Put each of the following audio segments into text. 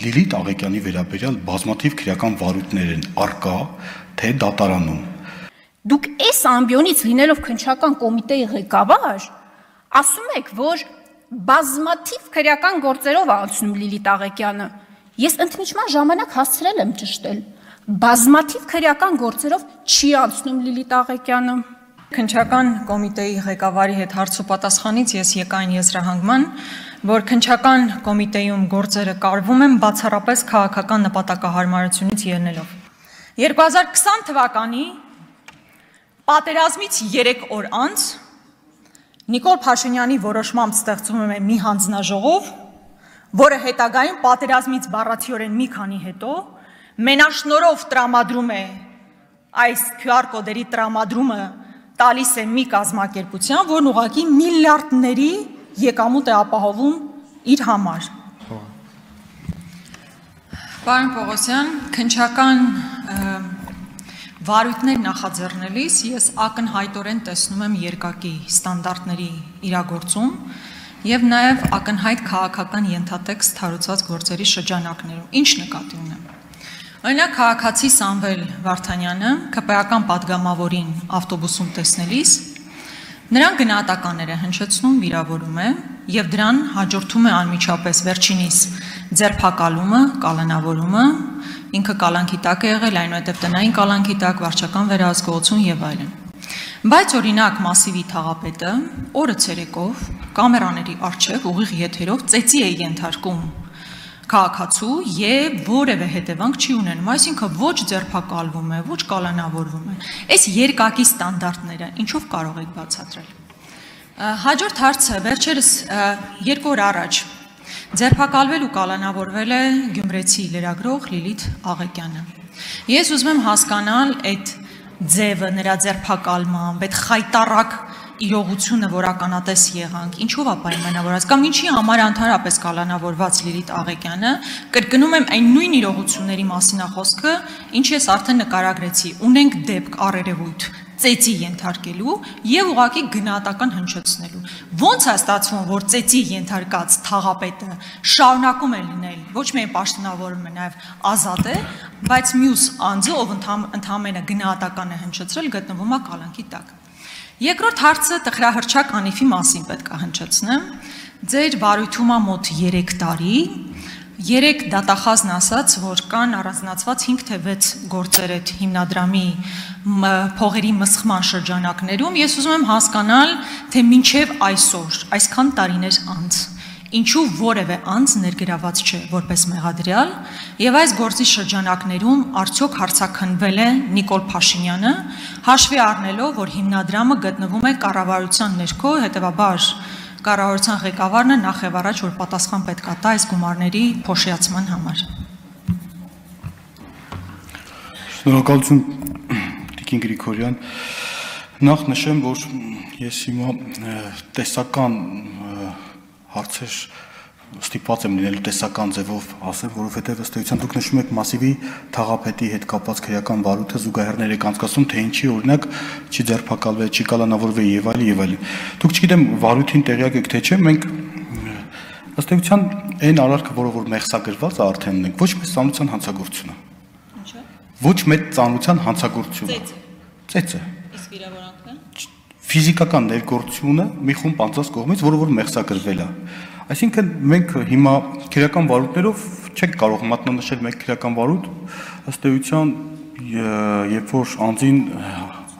Լիլիթ Աղեկյանի վերաբերյալ բազմաթիվ քրեական վարույթներ են արկա, թե դատարանում։ Դուք այս ամբիոնից լինելով քննչական կոմիտեի ղեկավար, ասում եք, որ բազմաթիվ քրեական գործերով անցնում Լիլիթ Աղեկյանը։ Ես ընդմիջման ժամանակ հասցրել եմ ճշտել։ Բազմաթիվ քրեական գործերով չի անցնում Լիլիթ Աղեկյանը։ Քննչական կոմիտեի ղեկավարի հետ հարցուպատասխանից ես եկա այն եզրահանգման, որ քննչական կոմիտեում գործերը կարվում են բացառապես քաղաքական նպատակահարմարությունից ելնելով։ 2020 թվականի պատերազմից 3 օր անց Նիկոլ Փաշինյանի որոշմամբ ստեղծվում է մի հանձնաժողով, որը հետագայում պատերազմից բառացիորեն մի քանի հետո մենաշնորհով տրամադրում է այս QR կոդերի տրամադրումը տալիս է մի կազմակերպության, որն ուղղակի միլիարդների եկամուտ է ապահովում իր համար։ Պարոն Պողոսյան, քննչական վարույթներ նախաձեռնելիս ես ակնհայտորեն տեսնում եմ երկակի ստանդարտների իրագործում եւ նաեւ ակնհայտ քաղաքական ենթատեքստ հարուցված գործերի շրջանակներում։ Ինչ նկատի ունեմ։ Օրինակ քաղաքացի Սամվել Վարդանյանը ԿՊ-ական падգամավորին ավտոբուսում տեսնելիս նրան գնահատականներ է հնչեցնում, վիրավորում է եւ դրան հաջորդում է անմիջապես վերջինիս ձերբակալումը, կալանավորումը, ինքը կալանքի տակ է եղել, այնուհետև տնային կալանքի տակ, վարչական վերահսկողություն եւ այլն։ Բայց օրինակ Մասիվի թաղապետը օրը ցերեկով կամերաների առջև ուղիղ եթերով ծեծի է ենթարկում քաղաքացու եւ որևէ հետևանք չի ունենում, այսինքն ոչ ձերբակալվում է, ոչ կալանավորվում է։ Այս երկակի ստանդարտները ինչով կարող եք բացատրել։ Հաջորդ հարցը վերջերս 2 օր առաջ ձերբակալվել ու կալանավորվել է գյումրեցի լրագրող Լիլիթ Աղեկյանը։ Ես ուզում եմ հասկանալ այդ ձևը նրա ձերբակալման, այդ խայտառակ իրողությունը, որ ականատես եղանք, ինչով է պայմանավորված, կամ ինչի համար ընդհանրապես կալանավորված Լիլիթ Աղեկյանը, կրկնում եմ այն նույն իրողությունների մասին է խոսքը, ինչ ես արդեն նկարագրեցի, ունենք դեպք առերևույթ ծեծի ենթարկելու եւ ուղղակի գնահատական հնչեցնելու։ Ոնց է ստացվում, որ ծեծի ենթարկած թաղապետը շարունակում է լինել ոչ միայն պաշտոնավորում է, նաեւ ազատ է, բայց մյուս անձը, ով ընդհանրապես գնահատական է հնչեցրել, գտնվում է կալանքի տակ։ Երկրորդ հարցը տխրահրճակ Անիֆի մասին պետք է հնչեցնեմ։ Ձեր վարույթում է մոտ 3 տարի, 3 դատախազն ասաց, որ կան առանձնացված 5 թե 6 գործեր այդ հիմնադրամի փողերի մսխման շրջանակներում։ Ես ուզում եմ հասկանալ, թե մինչև այսօր, այսքան տարիներ անց, ինչու որևէ անձ ներգրաված չէ որպես մեղադրյալ, եւ այս գործի շրջանակներում արդյոք հարցաքննվել է Նիկոլ Փաշինյանը, հաշվի առնելով, որ հիմնադրամը գտնվում է կառավարության ներքո, հետեւաբար կառավարության ղեկավարն է նախ եւ առաջ, որ պատասխան պետք է տա այս գումարների փոշիացման համար։ Շնորհակալություն Տիկին Գրիգորյան։ Նախ նշեմ, որ ես հիմա տեսական հարցեր ստիպված եմ լինելու տեսական ձևով ասել, որովհետև ըստ էության դուք նշում եք Մասիվի թաղապետի հետ կապված քրեական վարույթը զուգահեռներ եք անցկացնում, թե ինչի օրինակ չի ձերբակալվել, չի կալանավորվել եւ այլն եւ այլն։ Դուք չգիտեմ վարույթին տեղյակ եք թե չէ, մենք ըստ էության այն արարքը, որ մեղսագրված է արդեն ունենք, ոչ մեծ ծանրության հանցագործությունը։ Ինչա՞։ Ոչ մեծ ծանրության հանցագործությունը։ Ծեծը։ Իսկ վիրավորանքն է։ Ֆիզիկական ներգործությունը մի խումբ անձանց կողմից, որը մեղսագրվել է։ Այսինքն մենք հիմա քրեական վարույթներով չենք կարող մատնանշել մեկ քրեական վարույթ, ըստ էության, երբ որ անձին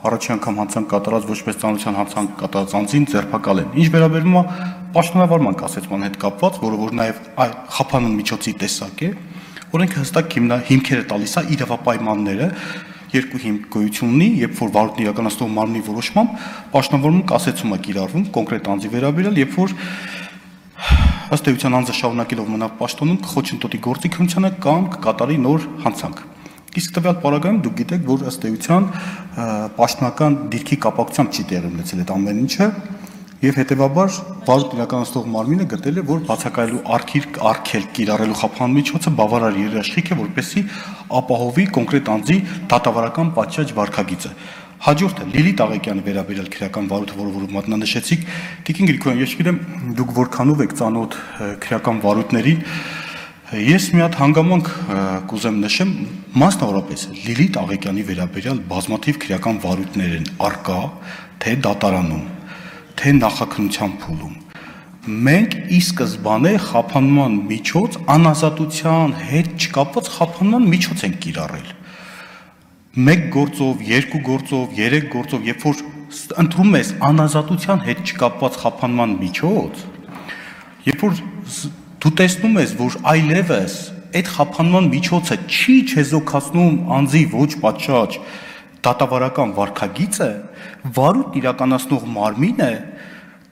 առաջին անգամ հանցանք կատարած ոչ մեծ ծանրության հանցանք կատարած անձին ձերբակալեն։ Ինչ վերաբերում է պաշտոնավարման կասեցման հետ կապված, որը նաև խափանուն միջոցի տեսակ է, օրենքը հստակ հիմքերը տալիս է իրավապայմանները երկու հիմք գոյություն ունի, երբ որ վարույթն իրականացնող մարմնի որոշմամբ պաշտոնավորման կասեցում է կիրառվում կոնկրետ անձի վերաբերյալ, երբ որ ըստ էության անձը շարունակելով մնալ պաշտոնում կխոչընդոտի գործիքությունը կամ կկատարի նոր հանցանք։ Իսկ տվյալ պարագայում դուք գիտեք, որ ըստ էության պաշտոնական դիրքի կապակցությամբ չի տեղի ունեցել այդ ամեն ինչը եւ հետեւաբար վարույթ իրականացնող մարմինը գտել է, որ բացակայելու արգելք կիրառելու խափան միջոցը բավարար երաշխիք է, որպեսզի ապահովի կոնկրետ անձի դատավարական պատշաճ վարքագիծը։ Հաջորդը Լիլիթ Աղեկյանի վերաբերյալ քրեական վարույթը, որը մատնանշեցիք, Տիկին Գրիգորյան, ես չգիտեմ դուք որքանով եք ծանոթ քրեական վարույթներին, Ես մի հատ հանգամանք կուզեմ նշեմ, մասնավորապես Լիլիթ Աղեկյանի վերաբերյալ բազմաթիվ քրեական վարույթներ են արկա, թե դատարանում, թե նախաքննության փուլում։ Մենք ի սկզբանե խափանման միջոց, անազատության հետ չկապված խափանման միջոց ենք կիրառել։ Մեկ գործով, երկու գործով, երեք գործով, երբ որ ընտրում ես անազատության հետ չկապված խափանման միջոց, երբ որ դու տեսնում ես, որ այլևս այդ խափանման միջոցը չի չեզոքացնում անձի ոչ պատշաճ դատավարական վարքագիծը, վարույթ իրականացնող մարմինը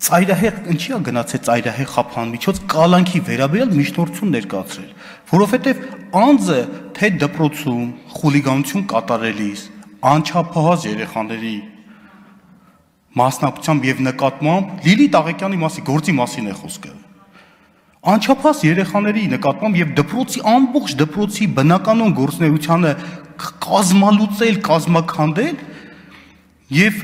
ծայրահեղ ինչի է գնացել ծայրահեղ խափանման միջոց կալանքի վերաբերյալ միջնորդություն ներկայացրել, որովհետև անձը թե դպրոցում խուլիգանություն կատարելիս, անչափահաս երեխաների մասնակցությամբ եւ նկատմամբ Լիլիթ Աղեկյանի գործի մասին է խոսքը։ Անչափահաս երեխաների նկատմամբ եւ դպրոցի ամբողջ դպրոցի բնականon գործունեությանը կազմալուծել, կազմաքանդել եւ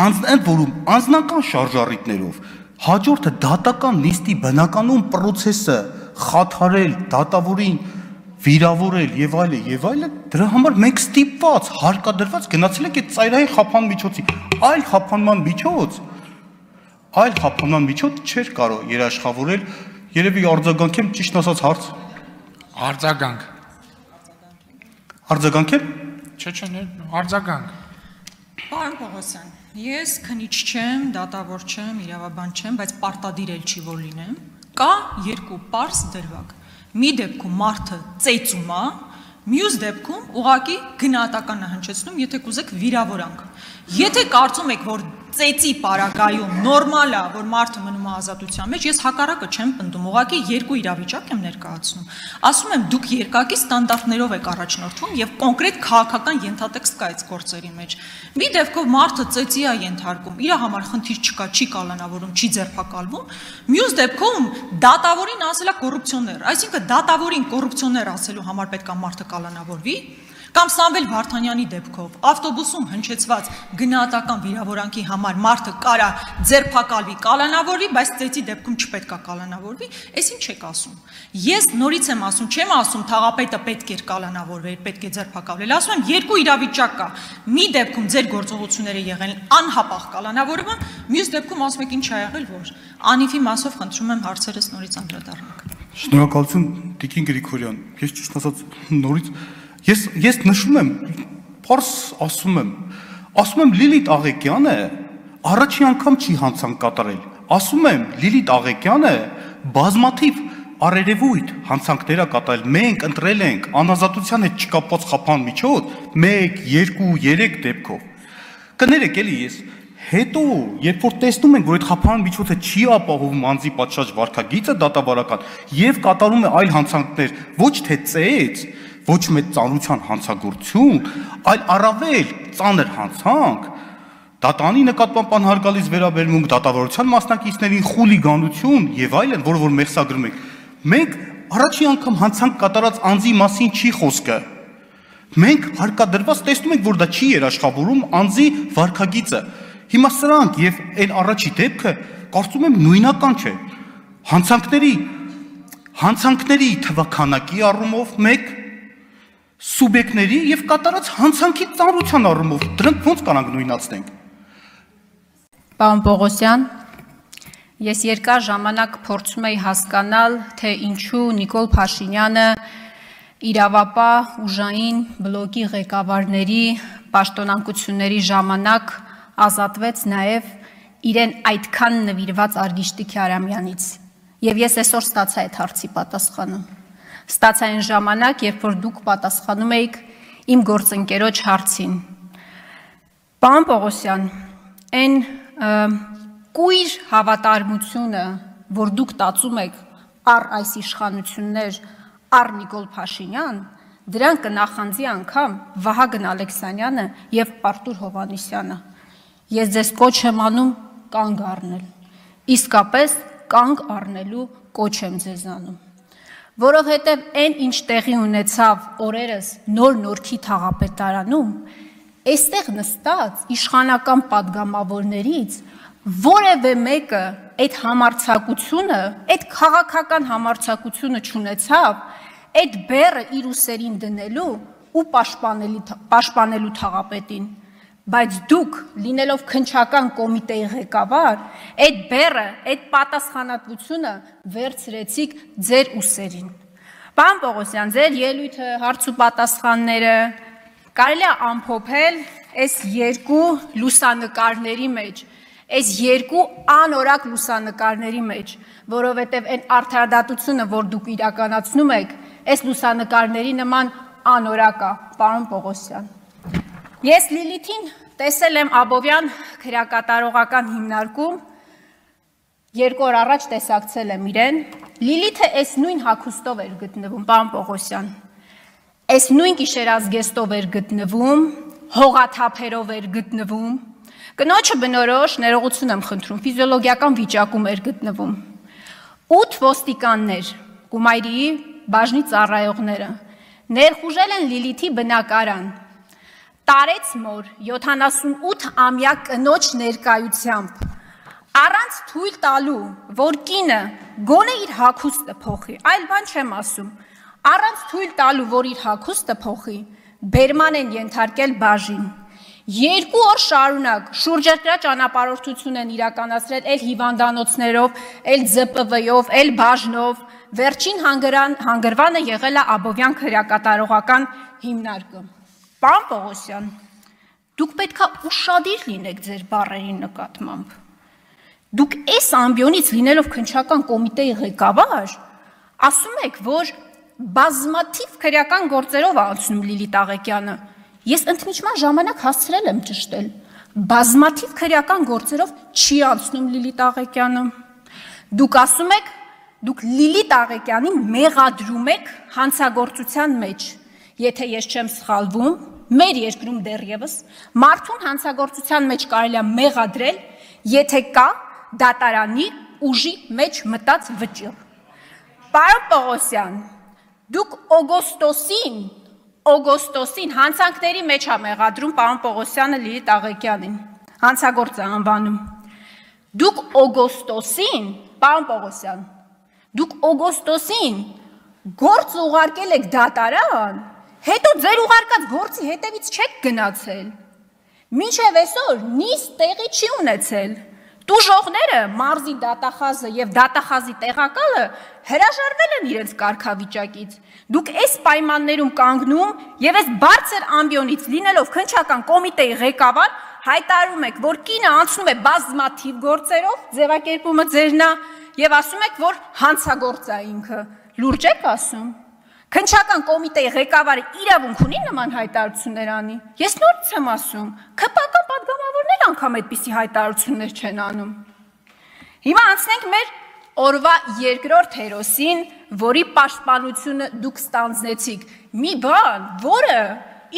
ընդ որում անձնական շարժառիթներով հաջորդը դատական նիստի բնականon process-ը խաթարել, դատավորին վիրավորել եւ այլն, դրա համար մենք ստիպված, հարկադրված գնացել ենք այդ ծայրահեղ խափան միջոցի։ Այլ խափանման միջոց չէր կարող երաշխավորել Երևի արձագանքեմ ճիշտ ասած հարց։ Արձագանք։ Արձագանքեմ։ Չէ, արձագանք։ Պարոն Պողոսյան, ես քննիչ չեմ, դատավոր չեմ, իրավաբան չեմ, բայց պարտադիր էլ չի որ լինեմ։ Կա երկու պարզ դրվագ։ Մի դեպքում մարդը ծեծում է, մյուս դեպքում ուղղակի գնահատական է հնչեցնում, եթե կուզեք վիրավորանք։ Եթե կարծում եք, որ ծեծի պարագայում նորմալ է, որ մարդը մնում է ազատության մեջ, ես հակառակը չեմ պնդում, ուղղակի երկու իրավիճակ եմ ներկայացնում։ Ասում եմ, դուք երկակի ստանդարտներով եք առաջնորդվում եւ կոնկրետ քաղաքական ենթատեքստ կա այդ գործերի մեջ։ Մի դեպքով մարդը ծեծի է ենթարկում, իր համար խնդիր չկա, չի կալանավորում, չի ձերբակալվում։ Մյուս դեպքում դատավորին ասել է կոռուպցիոներ, այսինքն դատավորին կոռուպցիոներ ասելու համար պետք է մարդը կալանավորվի։ Կամ Սամվել Վարդանյանի դեպքով ավտոբուսում հնչեցված գնահատական վիրավորանքի համար մարդը կարա ձերբակալվի, կալանավորվի, բայց ծեծի դեպքում չպետք է կալանավորվի, այս ինչ եք ասում։ Ես նորից եմ ասում, չեմ ասում թաղապետը պետք էր կալանավորվել, պետք է ձերբակալվել, ասում եմ երկու իրավիճակ կա։ Մի դեպքում ձեր գործողությունները եղել անհապաղ կալանավորումը, մյուս դեպքում ասում եք ինչ ա եղել, որ անիվի մասով խնդրում եմ հարցերս նորից անդրադառնաք։ Շնորհակալություն Տիկին Գրիգորյան։ Ես ճիշտ ասած նորից Ես նշում եմ, պարզ ասում եմ Լիլիթ Աղեկյանը առաջի անգամ չի հանցանք կատարել, ասում եմ Լիլիթ Աղեկյանը բազմաթիվ առերևույթ հանցանքներ է կատարել, մենք ընտրել ենք անազատության հետ չկապված խափան միջոց 1, 2, 3 դեպքով, կներեք էլի ես, հետո երբ որ տեսնում ենք, որ այդ խափան միջոցը չի ապահովում անձի պատշաճ վարքագիծը դատավարական եւ կատարում է այլ հանցանքներ, ոչ թե ծեծ, ոչ մեծ ծանրության հանցագործություն, այլ առավել ծանր հանցանք, դատանի նկատմամբ անհարգալից վերաբերմունք, դատավարության մասնակիցներին խուլիգանություն եւ այլն, որը որ մեղսագրում ենք, մենք առաջի անգամ հանցանք կատարած անձի մասին չի խոսքը։ Մենք հարկադրված տեսնում ենք, որ դա չի երաշխավորում անձի վարքագիծը։ Հիմա սրանք եւ այն առաջի դեպքը կարծում եմ նույնական չէ։ Հանցանքների թվականակի առումով մեկ սուբյեկտների եւ կատարած հանցանքի ծանրության առումով դրանք ոնց կարանք նույնացնենք։ Պարոն Պողոսյան, ես երկար ժամանակ փորձում եի հասկանալ, թե ինչու Նիկոլ Փաշինյանը իրավապահ ուժային բլոկի ղեկավարների պաշտոնանկությունների ժամանակ ազատվեց նաև իրեն այդքան նվիրված Արգիշտի Քյարամյանից։ Եվ ես այսօր ստացա այդ հարցի պատասխանը։ Ստացա այն ժամանակ, երբ որ դուք պատասխանում էիք իմ գործընկերոջ հարցին։ Պարոն Պողոսյան, այն կույր հավատարմությունը, որ դուք տածում եք առ այս իշխանություններ, առ Նիկոլ Փաշինյան, դրան կնախանձի անգամ Վահագն Ալեքսանյանը եւ Արտուր Հովհաննիսյանը։ Ես ձեզ կոչ եմ անում կանգ առնել, իսկապես կանգ առնելու կոչ եմ ձեզ անում, որովհետև այն ինչ տեղի ունեցավ օրերս նոր Նորքի թաղապետարանում, այստեղ նստած իշխանական պատգամավորներից որևէ մեկը այդ համարձակությունը, այդ քաղաքական համարձակությունը չունեցավ այդ բեռը իր ուսերին դնելու ու պաշտպանելու թաղապետին, բայց դուք լինելով քննչական կոմիտեի ղեկավար, այդ բեռը, այդ պատասխանատվությունը վերցրեցիք ձեր ուսերին։ Պարոն Պողոսյան, ձեր ելույթը, հարց ու պատասխանները կարելի է ամփոփել այս երկու լուսանկարների մեջ, այս երկու անորակ լուսանկարների մեջ, որովհետև այն արդարադատությունը, որ դուք իրականացնում եք, այս լուսանկարների նման անորակ է, պարոն Պողոսյան։ Ես Լիլիթին տեսել եմ Աբովյան քրեակատարողական հիմնարկում, 2 օր առաջ տեսակցել եմ իրեն, Լիլիթը այս նույն հագուստով էր գտնվում, պարոն Պողոսյան, այս նույն գիշերազգեստով էր գտնվում, հողաթափերով էր գտնվում, կնոջը բնորոշ ներողություն եմ խնդրում, ֆիզիոլոգիական վիճակում էր գտնվում, 8 ոստիկաններ, Կումայրիի բաժնի ծառայողները, ներխուժել են Լիլիթի բնակարան, տարեց մոր 78-ամյա կնոջ ներկայությամբ, առանց թույլ տալու, որ կինը գոնե իր հագուստը փոխի, այլ բան չեմ ասում, առանց թույլ տալու, որ իր հագուստը փոխի, բերման են ենթարկել բաժին, 2 օր շարունակ շուրջերկրյա ճանապարհորդություն են իրականացրել էլ հիվանդանոցներով, էլ ԶՊՎ-ով, էլ բաժնով, վերջին հանգրվանը եղել է Աբովյան քրեակատարողական հիմնարկը։ Պարոն Պողոսյան, դուք պետք է ուշադիր լինեք ձեր բառերի նկատմամբ։ Դուք այս ամբիոնից լինելով քննչական կոմիտեի ղեկավար, ասում եք, որ բազմաթիվ քրեական գործերով անցնում Լիլիթ Աղեկյանը։ Ես ընդմիջման ժամանակ հասցրել եմ ճշտել, բազմաթիվ քրեական գործերով չի անցնում Լիլիթ Աղեկյանը։ Դուք ասում եք, դուք Լիլիթ Աղեկյանին մեղադրում եք հանցագործության մեջ։ Եթե ես չեմ սխալվում, մեր երկրում դեռևս մարդուն հանցագործության մեջ կարելի է մեղադրել, եթե կա դատարանի ուժի մեջ մտած վճիռ։ Պարոն Պողոսյան, դուք օգոստոսին հանցանքների մեջ է մեղադրում պարոն Պողոսյանը Լիլիթ Աղեկյանին, հանցագործ է անվանում։ Դուք օգոստոսին, պարոն Պողոսյան, դուք օգոստոսին գործ ուղարկել եք դատարան, հետո ձեր ուղարկած գործի հետևից չեք գնացել։ Մինչև այսօր նիստ տեղի չի ունեցել։ Տուժողները, մարզի դատախազը եւ դատախազի տեղակալը հրաժարվել են իրենց կարգավիճակից։ Դուք այս պայմաններում կանգնում եւ այս բարձր ամբիոնից լինելով քննչական կոմիտեի ղեկավար հայտարարում եք, որ կինը անցնում է բազմաթիվ գործերով, ձևակերպումը ձերն է, եւ ասում եք, որ հանցագործ է ինքը։ Լուրջ եք ասում։ Քննչական կոմիտեի ղեկավարը իրավունք ունի նման հայտարարություններ անի։ Ես նորից եմ ասում, ԿՊԿ պատգամավորներ անգամ այդպիսի հայտարարություններ չեն անում։ Հիմա անցնենք մեր օրվա երկրորդ հերոսին, որի պաշտպանությունը դուք ստանձնեցիք։ Մի բան, որը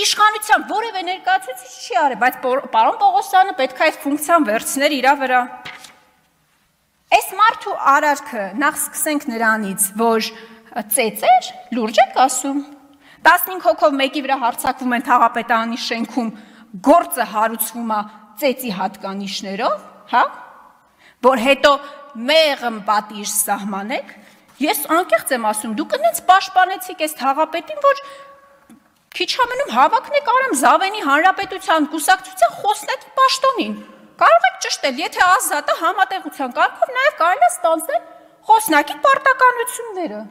իշխանության որևէ ներկայացուցիչ չի արել, բայց պարոն Պողոսյանը պետք է այդ ֆունկցիան վերցներ իր վրա։ Այս մարդու արարքը, նախ սկսենք նրանից, որ ծեծեր, լուրջ եք ասում, 15 հոգով մեկի վրա հարձակվում են Թաղապետարանի շենքում, գործը հարուցվում է ծեծի հատկանիշներով, հա, որ հետո մեղմ պատիժ սահմանեք, ես անկեղծ եմ ասում, դուք ինձ պաշտպանեցիք այս Թաղապետին, որ քիչ ամենում հավաքն եք արամ Զավենի Հանրապետության կուսակցության խոսնակի պաշտոնին, կարող եք ճշտել, եթե ազատ է համատեղության կարգով, նաև կարելի է ստանձնել խոսնակի պարտականությունները։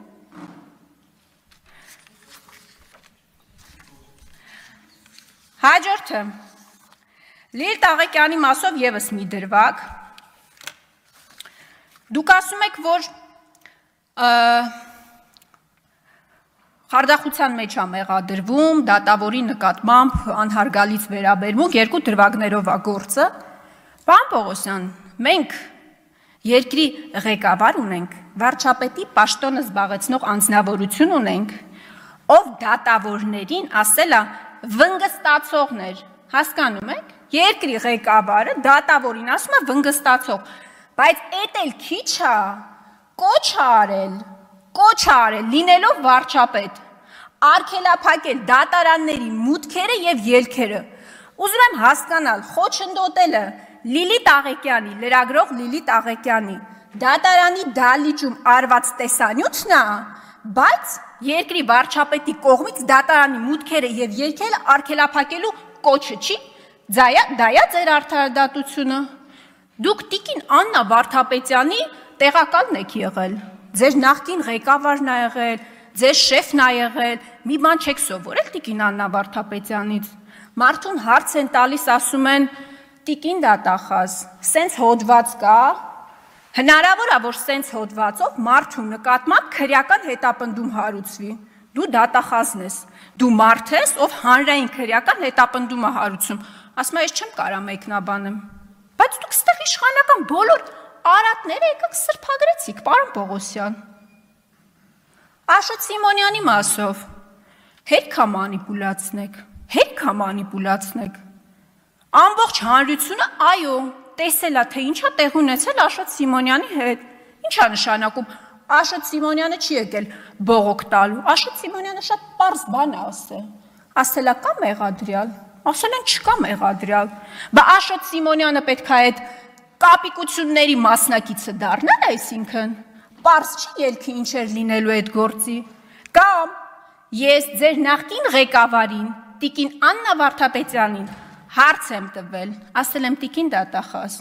Հաջորդը, Լիլիթ Աղեկյանի մասով ևս մի դրվագ, դուք ասում եք, որ խարդախության մեջ է մեղադրվում, դատավորի նկատմամբ անհարգալից վերաբերմունք, 2 դրվագներով է գործը, պարոն Պողոսյան, մենք երկրի ղեկավար ունենք, վարչապետի պաշտոնը զբաղեցնող անձնավորություն ունենք, ով դատավորներին ասել է վնգստացողներ, հասկանում եք, երկրի ղեկավարը դատավորին ասում է վնգստացող, բայց էդ էլ քիչ է, կոչ արել, լինելով վարչապետ, արգելափակել դատարանների մուտքերը եւ ելքերը, ուզում եմ հասկանալ, խոչընդոտելը Լիլիթ Աղեկյանի, լրագրող Լիլիթ Աղեկյանի, դատարանի դալիճում արված տեսանյութն է, բայց երկրի վարչապետի կողմից դատարանի մուտքերը եւ ելքերը արգելափակելու կոչը չի, դա է ձեր արդարադատությունը։ Դուք տիկին Աննա Վարդապետյանի տեղակալն եք եղել, ձեր նախկին ղեկավարն ա եղել, ձեր շեֆն ա եղել, մի բան չեք սովորել տիկին Աննա Վարդապետյանից։ Մարդուն հարց են տալիս, ասում են տիկին դատախազ, սենց հոդված կա, հնարավոր է, որ սենց հոդվածով մարդու նկատմամբ քրեական հետապնդում հարուցվի։ Դու դատախազն ես, դու մարդ ես, ով հանրային քրեական հետապնդում է հարուցում։ Ասում եմ, ես չեմ կարա մեկնաբանեմ։ Բայց դուք ստեղ իշխանական բոլոր արատները եկաք սրբագրեցիք, պարոն Պողոսյան։ Աշոտ Սիմոնյանի մասով հերքա մանիպուլացնեք։ Ամբողջ հանրությունը, այո, տեսել է, թե ինչա տեղ ունեցել Աշոտ Սիմոնյանի հետ։ Ինչա նշանակում, Աշոտ Սիմոնյանը չի եկել բողոք տալու, Աշոտ Սիմոնյանը շատ պարզ բան է ասել։ Ասել է կա մեղադրյալ, ասել են չկա մեղադրյալ։ Բա Աշոտ Սիմոնյանը պետք է այդ կապիկությունների մասնակիցը դառնալ, այսինքն պարզ չի ելքի ինչ էր լինելու այդ գործի։ Կամ ես ձեր նախկին ղեկավարին, տիկին Աննա Վարդապետյանին հարց եմ տվել, ասել եմ տիկին դատախազ,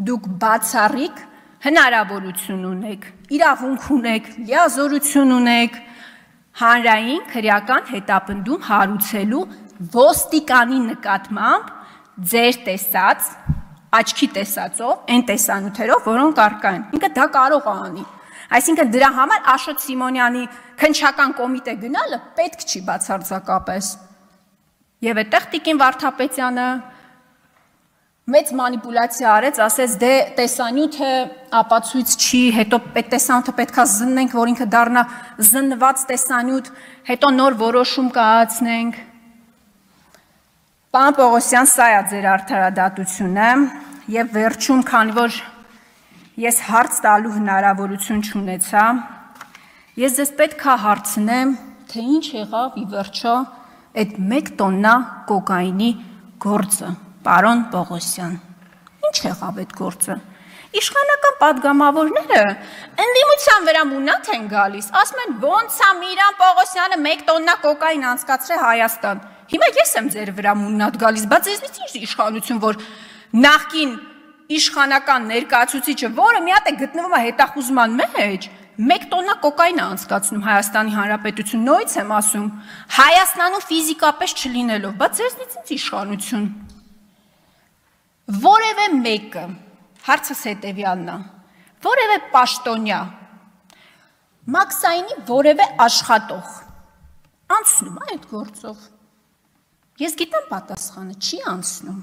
դուք բացառիկ հնարավորություն ունեք, իրավունք ունեք, լիազորություն ունեք հանրային քրեական հետապնդում հարուցելու ոստիկանի նկատմամբ ձեր տեսած, աչքի տեսածով, այն տեսանյութերով, որոնք առկա են։ Ինքը դա կարող է անի։ Այսինքն դրա համար Աշոտ Սիմոնյանի քննչական կոմիտե գնալը պետք չի բացարձակապես։ Եվ այդտեղ տիկին Վարդապետյանը մեծ մանիպուլյացիա արեց, ասեց դե տեսանյութը ապացույց չի, հետո այդ տեսանյութը պետքա զննենք, որ ինքը դառնա զննված տեսանյութ, հետո նոր որոշում կայացնենք։ Պարոն Պողոսյան, սա է ձեր արդարադատությունը եւ վերջում, քանի որ ես հարց տալու հնարավորություն չունեցա, ես ձեզ պետք է հարցնեմ, թե ինչ եղավ ի վերջո այդ 1 տոննա կոկայինի գործը, պարոն Պողոսյան, ինչ եղավ այդ գործը։ Իշխանական պատգամավորները ընդդիմության վրա մունատ են գալիս, ասում են ոնց է Միրան Պողոսյանը 1 տոննա կոկային անցկացրել Հայաստան։ Հիմա ես եմ ձեր վրա մունատ գալիս, բայց ձեզնից ինչ իշխանություն, որ նախկին իշխանական ներկայացուցիչը, որը մի հատ է գտնվում է հետախուզման մեջ, 1 տոննա կոկային է անցկացնում Հայաստանի Հանրապետություն, նույնց եմ ասում, Հայաստանում ֆիզիկապես չլինելով, բայց ձեզնից ինչ իշխանություն։ Որևէ մեկը, հարցս հետևյալն է, որևէ պաշտոնյա, մաքսայինի որևէ աշխատող անցնում է այդ գործով։ Ես գիտեմ պատասխանը, չի անցնում։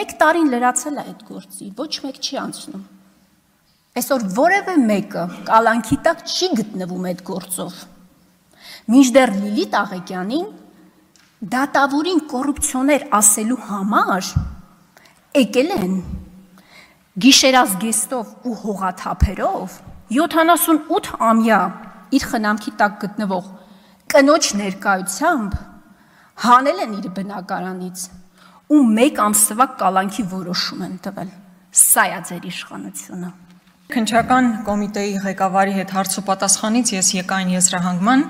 1 տարին լրացել է այդ գործի, ոչ մեկ չի անցնում։ Այսօր որևէ մեկը կալանքի տակ չի գտնվում այդ գործով։ Մինչդեռ Լիլիթ Աղեկյանին դատավորին կոռուպցիոներ ասելու համար եկել են գիշերազգեստով ու հողաթափերով 78-ամյա իր խնամքի տակ գտնվող կնոջ ներկայությամբ հանել են իր բնակարանից ու 1 ամսվա կալանքի որոշում են տվել։ Սա է ձեր իշխանությունը։ Քննչական կոմիտեի ղեկավարի հետ հարցոպատասխանից ես եկա այն եզրահանգման,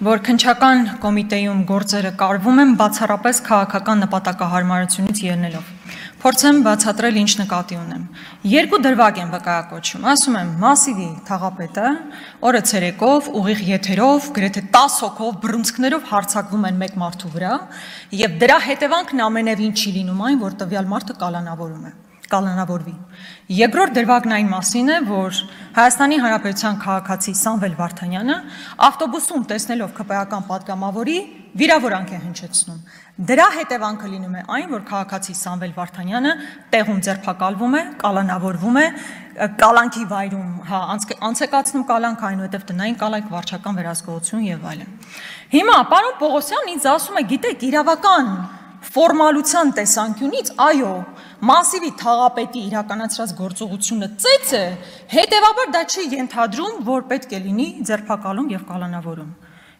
որ քննչական կոմիտեում գործերը կարվում են բացառապես քաղաքական նպատակահարմարությունից ելնելով։ Փորձեմ բացատրել ինչ նկատի ունեմ։ 2 դրվագ են վկայակոչում, ասում եմ Մասիվի թաղապետը օրը ցերեկով ուղիղ եթերով գրեթե 10 հոգով բռունցքներով հարձակվում են մեկ մարդու վրա եւ դրա հետևանքն ամենևին չի լինում այն, որ տվյալ մարդը կալանավորվի։ Երկրորդ դրվագն այն մասին է, որ Հայաստանի Հանրապետության քաղաքացի Սամվել Վարդանյանը ավտոբուսում տեսնելով ԿՊԱ-ական պատգամավորի վիրավորանք է հնչեցնում։ Դրա հետևանքը լինում է այն, որ քաղաքացի Սամվել Վարդանյանը տեղում ձերբակալվում է, կալանավորվում է, կալանքի վայրում, անց է կացնում կալանք, այնուհետև տնային կալանք, վարչական վերահսկողություն եւ այլն։ Հիմա պարոն Պողոսյանն ինձ ասում է, գիտեք, իրավական ֆորմալության տեսանկյունից, այո, Մասիվի թաղապետի իրականացրած գործողությունը ծեծ է, հետևաբար դա չի ենթադրում, որ պետք է լինի ձերբակալում եւ կալանավորում։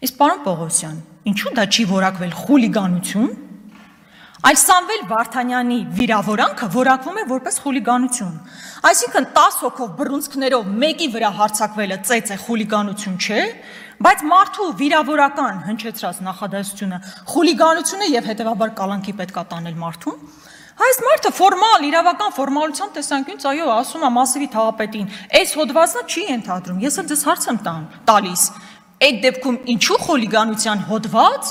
Իսկ պարոն Պողոսյան, ինչու դա չի որակվել խուլիգանություն, Այլ Սամվել Վարդանյանի վիրավորանքը որակվում է որպես խուլիգանություն։ Այսինքն 10 հոգով բռունցքներով մեկի վրա հարձակվելը ծեծ է խուլիգանություն չէ, բայց մարդու վիրավորական հնչեցրած նախադասությունը խուլիգանություն է եւ հետեւաբար կալանքի պետք է տանել մարդուն։ Այս մարդը ֆորմալ, իրավական ֆորմալության տեսանկյունից այո, ասում է Մասիվի թաղապետին, այս հոդվածը չի ենթադրում։ Ես էլ ձեզ հարց եմ տալիս։ Այդ դեպքում ինչու խուլիգանության հոդված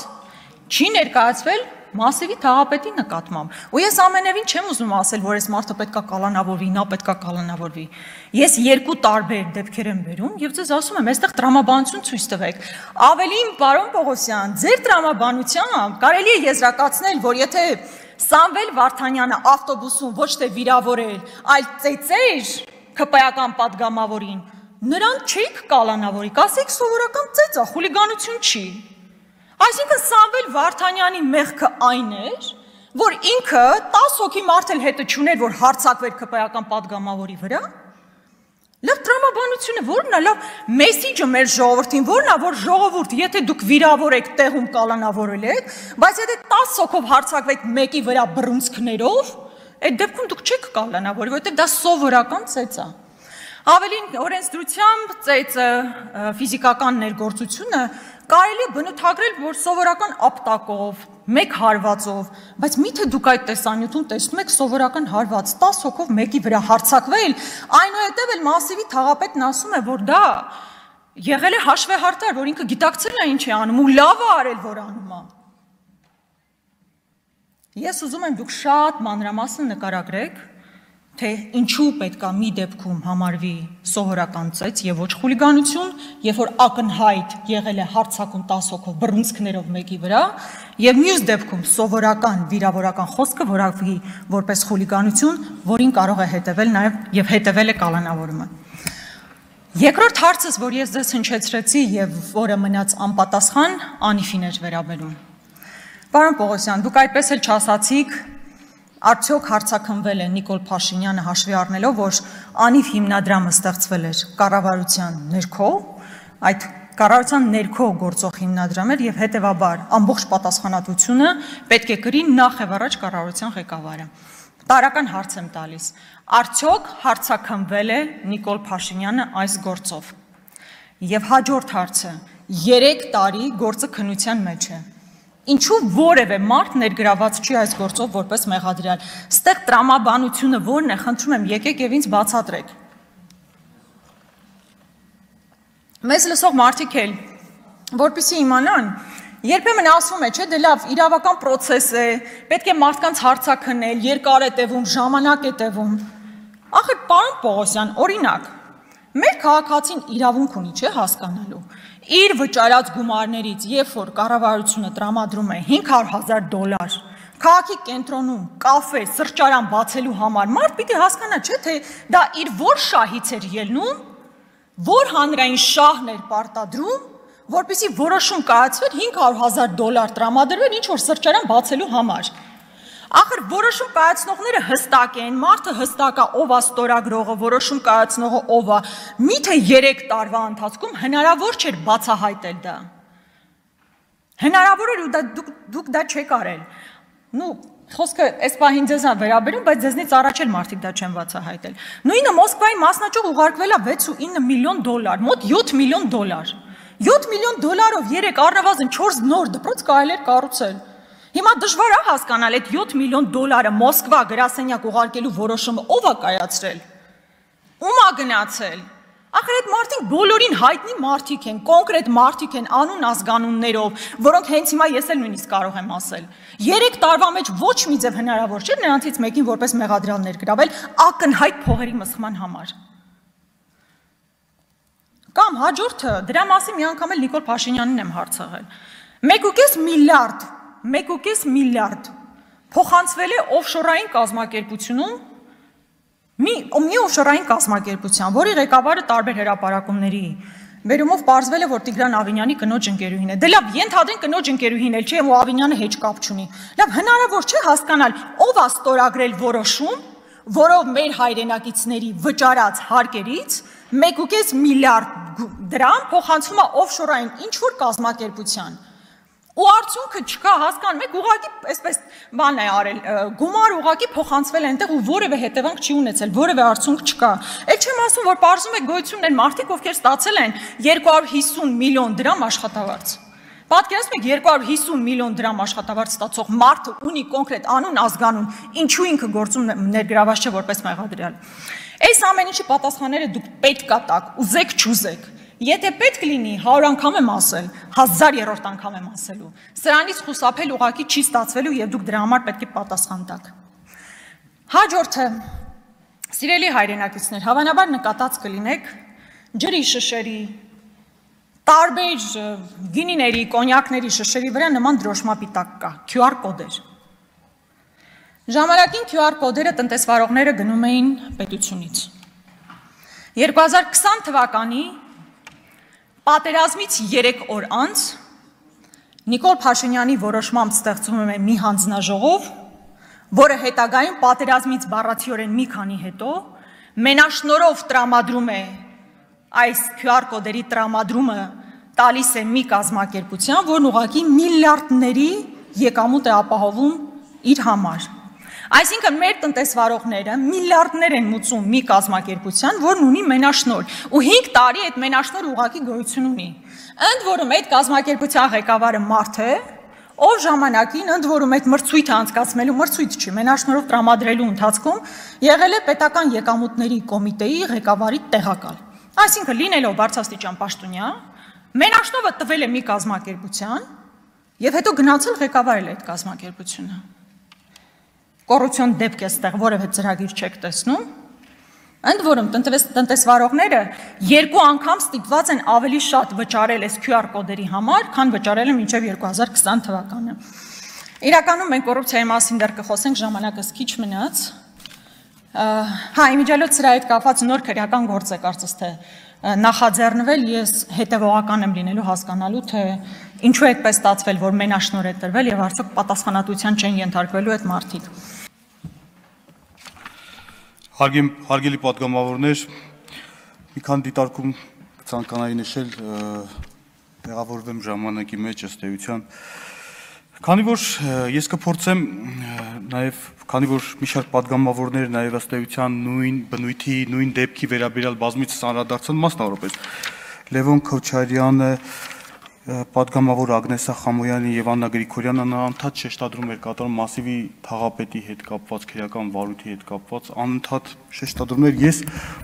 չի ներկայացվել Մասիվի թաղապետի նկատմամբ։ Ու ես ամենևին չեմ ուզում ասել, որ այս մարդը պետքա կալանավորվի, նա պետքա կալանավորվի։ Ես երկու տարբեր դեպքեր եմ բերում եւ ձեզ ասում եմ, այստեղ տրամաբանություն ցույց տվեք։ Ավելին, պարոն Պողոսյան, ձեր տրամաբանությամբ կարելի է եզրակացնել, որ եթե Սամվել Վարդանյանը ավտոբուսում ոչ թե վիրավորել, այլ ծեծեր ԿՊ-ական պատգամավորին, նրան չէիք կալանավորի, կասեք սովորական ծեծ է, խուլիգանություն չի։ Այսինքն Սամվել Վարդանյանի մեղքը այն էր, որ ինքը 10 հոգի մարդ էլ հետը չուներ, որ հարձակվեր ԿՊ-ական պատգամավորի վրա։ Լավ տրամաբանությունը ո՞րն է, լավ մեսիջը մեր ժողովրդին ո՞րն է, որ ժողովուրդ, եթե դուք վիրավոր եք, տեղում կալանավորել եք, բայց եթե 10 հոգով հարձակվեք մեկի վրա բռունցքներով, այդ դեպքում դուք չեք կալանավորի, որովհետև դա սովորական ծեծ է։ Ավելին օրենսդրությամբ ծեծը ֆիզիկական ներգործությունը կարելի է բնութագրել, որ սովորական ապտակով, մեկ հարվածով, բայց միթե դուք այդ տեսանյութում տեսնում եք սովորական հարված 10 հոգով մեկի վրա հարձակվել, այնուհետև էլ Մասիվի թաղապետն ասում է, որ դա եղել է հաշվեհարդար, որ ինքը գիտակցել է ինչ է անում ու լավ է արել, որ անում է։ Ես ուզում եմ դուք շատ մանրամասն նկարագրեք, թե ինչու պետք է մի դեպքում համարվի սովորական ծեծ եւ ոչ խուլիգանություն, երբ որ ակնհայտ եղել է հարձակում 10 հոգով բռունցքներով մեկի վրա, եւ մյուս դեպքում սովորական վիրավորական խոսքը որակվի որպես խուլիգանություն, որին կարող է հետեւել նաեւ եւ հետեւել է կալանավորումը։ Երկրորդ հարցս, որ ես ձեզ հնչեցրեցի եւ որը մնաց անպատասխան, Անիֆին էր վերաբերում։ Պարոն Պողոսյան, դուք այդպես էլ չասացիք, արդյոք հարձակվել է Նիկոլ Փաշինյանը հաշվի առնելով, որ Անիվ հիմնադրամը ստեղծվել էր կառավարության ներքո, այդ կառավարության ներքո գործող հիմնադրամ էր եւ հետեւաբար ամբողջ պատասխանատվությունը պետք է կրի նախ եւ առաջ կառավարության ղեկավարը։ Տարական հարց եմ տալիս. արդյոք հարձակվել է Նիկոլ Փաշինյանը այս գործով։ Եվ հաջորդ հարցը. 3 տարի գործը քննության մեջ է։ Ինչու որևէ մարդ ներգրաված չի այս գործով որպես մեղադրյալ։ Ստեղ տրամաբանությունը ո՞րն է, խնդրում եմ, եկեք եւ ինձ բացատրեք։ Մեզ լսող մարդիկ էլ, որպեսզի իմանան, երբեմն ասում է, չէ, դե լավ, իրավական process է, պետք է մարդկանց հարցաքննել, երկար է տևում, ժամանակ է տևում։ Ախր, պարոն Պողոսյան, օրինակ, մեր քաղաքացին իրավունք ունի, չէ, հասկանալու։ Իր վճարած գումարներից, երբ որ կառավարությունը տրամադրում է $500,000 քաղաքի կենտրոնում կաֆե, սրճարան բացելու համար, մարդ պիտի հասկանա, չէ, թե դա իր որ շահից էր ելնում, որ հանրային շահն էր պարտադրում, որպեսզի որոշում կայացվեր $500,000 տրամադրվեր ինչ որ սրճարան բացելու համար։ Ախր որոշում կայացնողները հստակ են, մարդը հստակ է, ով է ստորագրողը, որոշում կայացնողը ով է, միթե 3 տարվա ընթացքում հնարավոր չէր բացահայտել դա։ Հնարավոր էր ու դուք դա չեք արել։ Ну, խոսքը այս պահին ձեզ է վերաբերում, բայց ձեզնից առաջ էլ մարդիկ դա չեն բացահայտել։ Նույնը Մոսկվայի մասնաճյուղ ուղարկվել է $6.9 միլիոն, մոտ $7 միլիոն։ $7 միլիոն 3 առնվազն 4 նոր դպրոց կարելի էր կառուցել։ Հիմա դժվար է հասկանալ այդ $7 միլիոն Մոսկվա գրասենյակ ուղարկելու որոշումը ով է կայացրել։ Ում է գնացել։ Ախր այդ մարդիկ բոլորին հայտնի մարդիկ են, կոնկրետ մարդիկ են անուն ազգանուններով, որոնք հենց հիմա ես էլ նույնիսկ կարող եմ ասել։ 3 տարվա մեջ ոչ մի ձև հնարավոր չէ նրանցից մեկին որպես մեղադրյալ ներգրավել ակնհայտ փողերի մսխման համար։ Կամ հաջորդը, դրա մասին մի անգամ էլ Նիկոլ Փաշինյանին եմ հարցրել։ 1.5 միլիարդ փոխանցվել է օֆշորային կազմակերպությունում, մի օֆշորային կազմակերպության, որի ղեկավարը տարբեր հրապարակումների բերումով պարզվել է, որ Տիգրան Ավինյանի կնոջ ընկերուհին է։ Դե լավ, ենթադրենք կնոջ ընկերուհին էլ չէ, ու Ավինյանը հեչ կապ չունի։ Լավ, հնարավոր չէ հասկանալ, ով է ստորագրել որոշում, որով մեր հայրենակիցների վճարած հարկերից 1.5 միլիարդ դրամ փոխանցվում է օֆշորային ինչ-որ կազմակերպության։ Ու արդյունքը չկա, հասկանում եք, ուղղակի այսպես բան է արել, գումար ուղղակի փոխանցվել այնտեղ ու որևէ հետևանք չի ունեցել, որևէ արդյունք չկա։ Էլ չեմ ասում, որ պարզում է գոյություն են մարդիկ, ովքեր ստացել են 250 միլիոն դրամ աշխատավարձ։ Պատկերացնում եք 250 միլիոն դրամ աշխատավարձ ստացող մարդը ունի կոնկրետ անուն, ազգանուն, ինչու ինքը գործում ներգրաված չէ որպես մեղադրյալ։ Այս ամեն ինչի պատասխանները դուք պետք է տաք, ուզեք չուզեք։ Եթե պետք լինի 100 անգամ եմ ասել, 1000-րդ անգամ եմ ասելու, սրանից խուսափել ուղղակի չի ստացվելու եւ դուք դրա համար պետք է պատասխան տաք։ Հաջորդը, սիրելի հայրենակիցներ, հավանաբար նկատած կլինեք ջրի շշերի, տարբեր գինիների, կոնյակների շշերի վրա նման դրոշմապիտակ կա, QR կոդեր։ Ժամանակին QR կոդերը տնտեսվարողները գնում էին պետությունից։ 2020 թվականի պատերազմից 3 օր անց Նիկոլ Փաշինյանի որոշմամբ ստեղծվում է մի հանձնաժողով, որը հետագայում պատերազմից բառացիորեն մի քանի հետո մենաշնորհով տրամադրում է այս QR կոդերի տրամադրումը տալիս է մի կազմակերպության, որն ուղղակի միլիարդների եկամուտ է ապահովում իր համար։ Այսինքն մեր տնտեսվարողները միլիարդներ են մուծում մի կազմակերպության, որն ունի մենաշնորհ, ու 5 տարի այդ մենաշնորհը ուղղակի գոյություն ունի։ Ընդ որում այդ կազմակերպության ղեկավարը մարդ է, ով ժամանակին ընդ որում այդ մրցույթը անցկացնելու մրցույթ չի, մենաշնորհով տրամադրելու ընթացքում եղել է պետական եկամուտների կոմիտեի ղեկավարի տեղակալ։ Այսինքն լինելով բարձրաստիճան պաշտոնյա, մենաշնորհը տվել է մի կազմակերպության եւ հետո գնացել ղեկավարել այդ կազմակերպությունը։ Կոռուպցիոն դեպք է ստեղ, որևէ ծրագիր չեք տեսնում։ Ընդ որում տնտեսվարողները 2 անգամ ստիպված են ավելի շատ վճարել այս QR կոդերի համար, քան վճարել են մինչև 2020 թվականը։ Իրականում մենք կոռուպցիայի մասին դեռ կխոսենք, ժամանակս քիչ մնաց։ Հա, իմիջիալոց սրա հետ կապված նոր քրեական գործ է կարծես թե նախաձեռնվել, ես հետևողական եմ լինելու հասկանալու, թե ինչու է այդպես ստացվել, որ մենաշնորհ է տրվել եւ արդյոք պատասխանատվության չեն ենթարկվելու այդ մարդիկ։ Հարգելի պատգամավորներ, մի քան դիտարկում ցանկանայի նշել, տեղավորվեմ ժամանակի մեջ ըստ էության։ Քանի որ ես կփորձեմ նաև, քանի որ մի շարք պատգամավորներ նաև ըստ էության նույն բնույթի, նույն դեպքի վերաբերյալ բազմիցս անդրադարձան, մասնավորապես Լևոն Քոչարյանը, պատգամավոր Ագնեսա Խամոյանը եւ Աննա Գրիգորյանը անընդհատ շեշտադրում էր կատարում մասիվի թաղապետի հետ կապված, քրեական վարույթի հետ կապված, անընդհատ շեշտադրումներ։ Ես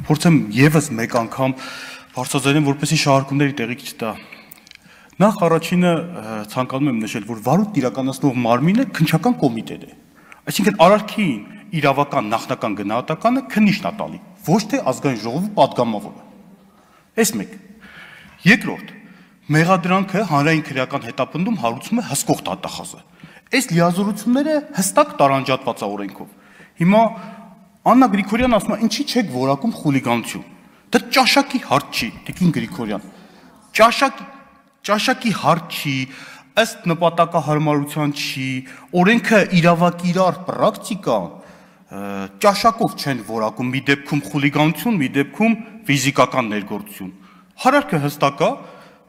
փորձեմ եւս մեկ անգամ բարձրացնել, որպեսզի շահարկումների տեղիք չտա։ Նախ առաջինը ցանկանում եմ նշել, որ վարույթ իրականացնող մարմինը քննչական կոմիտեն է։ Այսինքն արարքին իրավական նախնական գնահատականը քննիչն է տալի, ոչ թե ազգային ժողովի պատգամավորը։ Այս մեկ։ Երկրորդ, մեղադրանքը հանրային քրեական հետապնդում հարուցում է հսկող դատախազը։ Այս լիազորությունները հստակ տարանջատված է օրենքով։ Հիմա Աննա Գրիգորյանը ասում է, ինչի չեք որակում խուլիգանություն։ Դա ճաշակի հարց չի, Տիկին Գրիգորյան։ Ճաշակի հարց չի, ըստ նպատակահարմարության չի, օրենքը իրավակիրառ պրակտիկա ճաշակով չեն որակում, մի դեպքում խուլիգանություն, մի դեպքում ֆիզիկական ներգործություն։ Հարարքը հստակ է,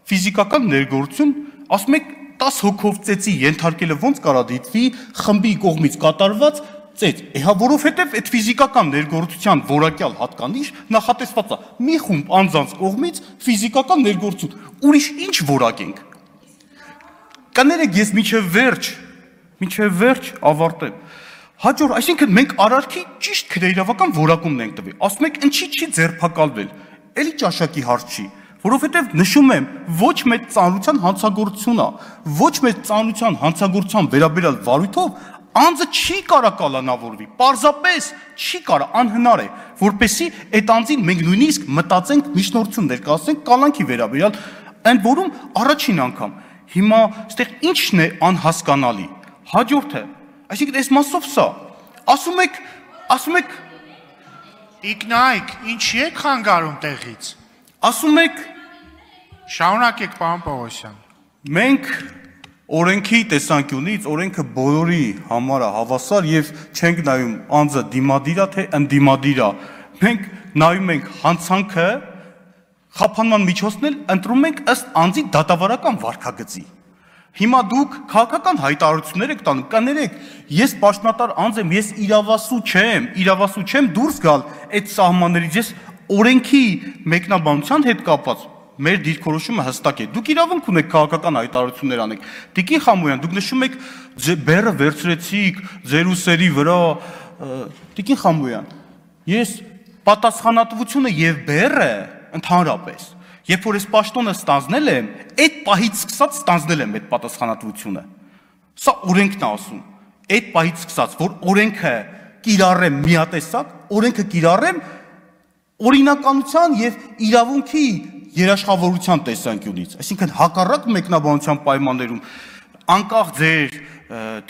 ֆիզիկական ներգործություն, ասում եք 10 հոգով ծեծի ենթարկելը ոնց կարա դիտվի խմբի կողմից կատարված ծեծ, հա որովհետև այդ ֆիզիկական ներգործության որակյալ հատկանիշ նախատեսված է մի խումբ անձանց կողմից ֆիզիկական ներգործություն, ուրիշ ինչ որակենք։ Կներեք ես մինչև վերջ ավարտեմ։ Հաջորդ, այսինքն մենք արարքի ճիշտ քրեիրավական որակումն ենք տվել։ Ասում եք ինչի չի ձերբակալվել։ Էլի ճաշակի հարց չի, որովհետև նշում եմ ոչ մեծ ծանրության հանցագործություն է, ոչ մեծ ծանրության հանցագործության վերաբերյալ վարույթով անձը չի կարա կալանավորվի, պարզապես չի կարա, անհնար է, որպեսզի այդ անձին մենք նույնիսկ մտածենք միջնորդություն ներկայացնենք կալանքի վերաբերյալ, ընդ որում առաջին անգամ։ Հիմա այստեղ ինչն է անհասկանալի։ Հաջորդը, այսինքն այս մասով սա, ասում եք Իգնայք, ինչի եք խանգարում տեղից։ Ասում եք Շարունակեք, պարոն Պողոսյան։ Մենք օրենքի տեսանկյունից օրենքը բոլորի համար է հավասար եւ չենք նայում անձը դիմադիր է թե ընդդիմադիր է։ Մենք նայում ենք հանցանքը, խափանման միջոցն էլ ընտրում ենք ըստ անձի դատավարական վարքագծի։ Հիմա դուք քաղաքական հայտարարություններ եք տանում, կներեք, ես պաշտոնատար անձ եմ, ես իրավասու չեմ դուրս գալ այդ սահմաններից, ես օրենքի մեկնաբանության հետ կապված մեր դիրքորոշումը հստակ է։ Դուք իրավունք ունեք քաղաքական հայտարարություններ անեք։ Տիկին Խամոյան, դուք նշում եք բեռը վերցրեցիք ձեր ուսերի վրա, Տիկին Խամոյան, ես պատասխանատվությունը եւ բեռը ընդհանրապես Երբ որ ես պաշտոնը ստանձնել եմ, այդ պահից սկսած ստանձնել եմ այդ պատասխանատվությունը։ Սա օրենքն է ասում։ Այդ պահից սկսած, որ օրենքը կիրառեմ միատեսակ, օրենքը կիրառեմ օրինականության եւ իրավունքի երաշխավորության տեսանկյունից, այսինքն հակառակ մեկնաբանության պայմաններում, անկախ ձեր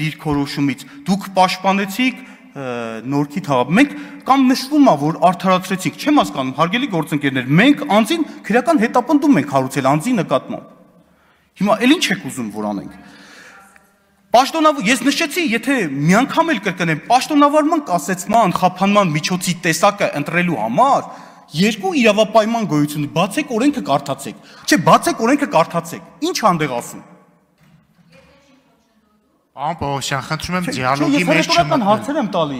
դիրքորոշումից, դուք պաշտպանեցիք նորքի թաղապ։ Մենք կամ նշվում է, որ արդարացրեցինք, չեմ հասկանում, հարգելի գործընկերներ, մենք անձին քրեական հետապնդում ենք հարուցել անձի նկատմամբ։ Հիմա էլ ինչ եք ուզում, որ անենք։ Ես նշեցի, եթե մի անգամ էլ կրկնեմ, պաշտոնավարման կասեցման, խափանման միջոցի տեսակը ընտրելու համար երկու իրավապայման գոյություն ունի, բացեք օրենքը կարդացեք։ Չէ, բացեք օրենքը կարդացեք։ Ինչ հանդեղ ասում։ Պարոն Պողոսյան, խնդրում եմ դիալոգի մեջ չմտնել։ Ես ռետորական հարցեր եմ տալի,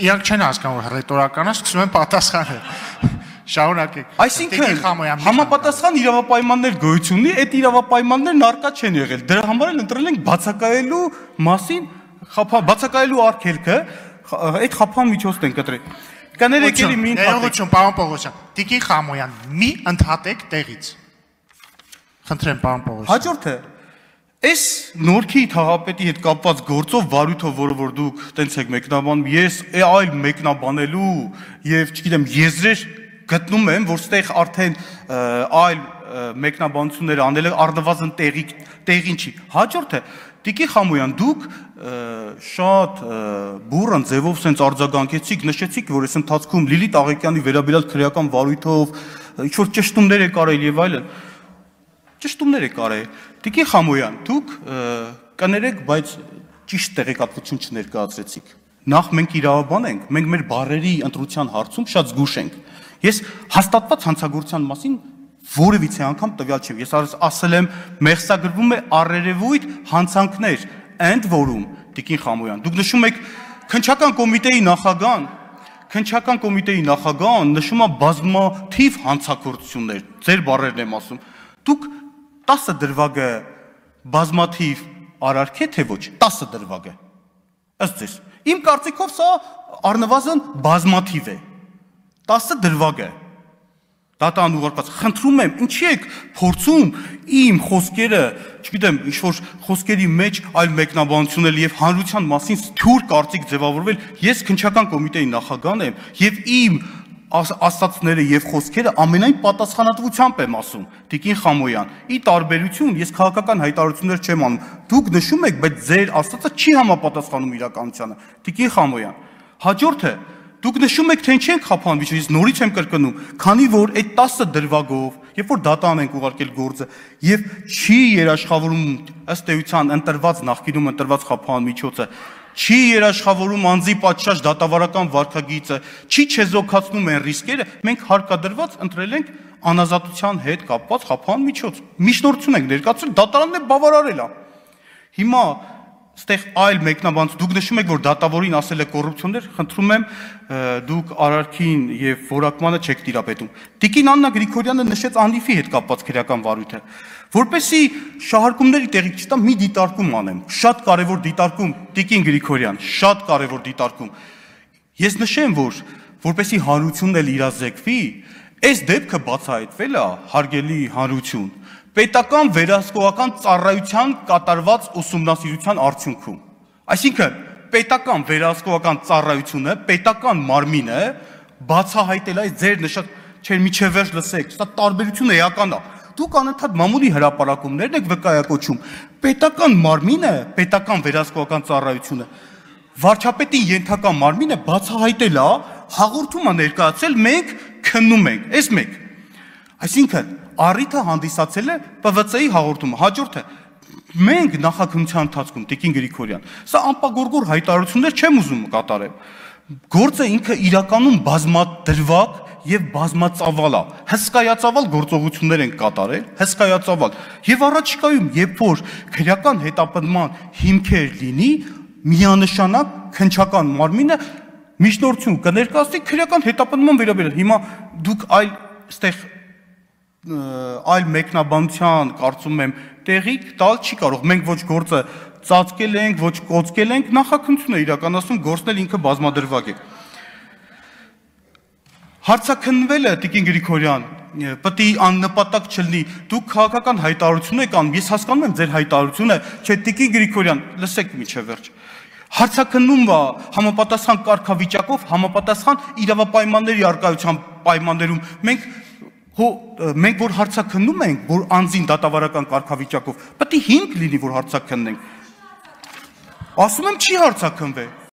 Իրանք չեն հասկանում, որ ռետորական է, սկսում են պատասխանել։ Շարունակեք։ Այսինքն, համապատասխան իրավապայմաններ գոյություն ունի, այդ իրավապայմաններն առկա չեն եղել։ Դրա համար էլ ընտրել ենք բացակայելու մասին, բացակայելու արգելքը, այդ խափան միջոցն են կտրել։ Կներեք էլի մի ներողություն, պարոն Պողոսյան, Տիկին Խամոյան, մի ընդհատեք տեղից։ Խնդրեմ, պարոն Պողոսյան։ Հաջորդը Այս նորքի թաղապետի հետ կապված գործով վարույթով, որը որ դուք տենց եք մեկնաբանում, ես այլ մեկնաբանելու եւ չգիտեմ եզրեր գտնում եմ, որ ստեղ արդեն այլ մեկնաբանություններ անել եք առնվազն տեղին չի։ Հաջորդը Տիկին Խամոյան, դուք շատ բուրըն ձևով սենց արձագանքեցիք, նշեցիք, որ այս ընթացքում Լիլիթ Աղեկյանի վերաբերյալ քրեական վարույթով ինչ որ ճշտումներ եք արել եւ այլն։ Ճշտումներ եք արել։ Տիկին Խամոյան, դուք կներեք, բայց ճիշտ տեղեկատվություն չներկայացրեցիք։ Նախ մենք իրավաբան ենք, մենք մեր բառերի ընտրության հարցում շատ զգուշ ենք։ Ես հաստատված հանցագործության մասին որևիցե անգամ տվյալ չեմ։ Ես ասել եմ, մեղսագրվում է առերևույթ հանցանքներ, ընդ որում, Տիկին Խամոյան, դուք նշում եք քննչական կոմիտեի նախագահան նշում է բազմաթիվ հանցագործություններ, ձեր բառերն եմ ասում։ Դուք 10 դրվագը բազմաթիվ արարք է, թե ոչ, 10 դրվագը, ըստ ձեզ, իմ կարծիքով սա առնվազն բազմաթիվ է, 10 դրվագը, դատան ուղարկված, խնդրում եմ, ինչի եք փորձում իմ խոսքերը, չգիտեմ, ինչ-որ խոսքերի մեջ այլ մեկնաբանություններ և հանրության մասին թյուր կարծիք ձևավորվել, ես քննչական կոմիտեի նախագահն եմ և իմ ասացները եւ խոսքերը ամենայն պատասխանատվությամբ եմ ասում, Տիկին Խամոյան, ի տարբերություն ես քաղաքական հայտարարություններ չեմ անում, դուք նշում եք, բայց ձեր ասածը չի համապատասխանում իրականությանը, Տիկին Խամոյան, հաջորդը, դուք նշում եք, թե ինչ ենք խափանվի, ես նորից եմ կրկնում, քանի որ այդ 10 դրվագով, երբ որ դատան ենք ուղարկել գործը, եւ չի երաշխավորում ըստ էության ընտրված նախկինում ընտրված խափան միջոցը, չի երաշխավորում անձի պատշաճ դատավարական վարքագիծը, չի չեզոքացնում են ռիսկերը, մենք հարկադրված ընտրել ենք անազատության հետ կապված խափան միջոց։ Միջնորդություն ենք ներկայացրել, դատարանն է բավարարել է։ Հիմա ստեղ այլ մեկնաբանություն, դուք նշում եք, որ դատավորին ասել է կոռուպցիոներ, խնդրում եմ, դուք արարքին եւ որակմանը չեք տիրապետում։ Տիկին Աննա Գրիգորյանը նշեց Անիֆի հետ կապված քրեական վարույթը, որպեսզի շահարկումների տեղիք չտա, մի դիտարկում անեմ, շատ կարևոր դիտարկում, Տիկին Գրիգորյան, շատ կարևոր դիտարկում։ Ես նշեմ, որ որպեսզի հանրությունն էլ իրազեկվի, այս դեպքը բացահայտվել է, հարգելի հանրություն, պետական վերահսկողական ծառայության կատարված ուսումնասիրության արդյունքում։ Այսինքն, պետական վերահսկողական ծառայությունը, պետական մարմինը բացահայտել է ձեր նշած, չէ, միջև վերջ լսեք, սա տարբերությունը էական է։ Դուք անընդհատ մամուլի հրապարակումներն եք վկայակոչում։ Պետական մարմինը, պետական վերահսկողական ծառայությունը, վարչապետի ենթակա մարմինը բացահայտել է, հաղորդում է ներկայացել, մենք քննում ենք, այս մեկ։ Այսինքն, առիթը հանդիսացել է ՊՎՑ-ի հաղորդումը, հաջորդը մենք նախաքննության ընթացքում Տիկին Գրիգորյան, սա անպագորգոր հայտարարություններ չեմ ուզում կատարել։ Գործը ինքը իրականում բազմադրվակ եւ բազմածավալ է, հսկայածավալ գործողություններ են կատարել, հսկայածավալ։ Եվ առաջիկայում, երբ որ քրեական հետապնդման հիմքեր լինի, միանշանակ քննչական մարմինը միջնորդություն կներկայացնի քրեական հետապնդման վերաբերյալ։ Հիմա դուք այլ մեկնաբանության կարծում եմ տեղի տալ չի կարող։ Մենք ոչ գործը ծածկել ենք, ոչ կոծկել ենք, նախաքննություն է իրականացնում, գործն էլ ինքը բազմադրվակ է։ Հարցաքննվելը, Տիկին Գրիգորյան, պետք է աննպատակ չլինի։ Դուք քաղաքական հայտարարություն եք անում, ես հասկանում եմ ձեր հայտարարությունը, չէ, Տիկին Գրիգորյան, լսեք մինչև վերջ։ Հարցաքննումը համապատասխան կարգավիճակով, համապատասխան իրավապայմանների առկայության պայմաններում մենք որ հարցաքննում ենք, որ անձին դատավարական կարգավիճակով, պետք է հիմք լինի, որ հարցաքննենք։ Ասում եմ չի հարցաքննվել։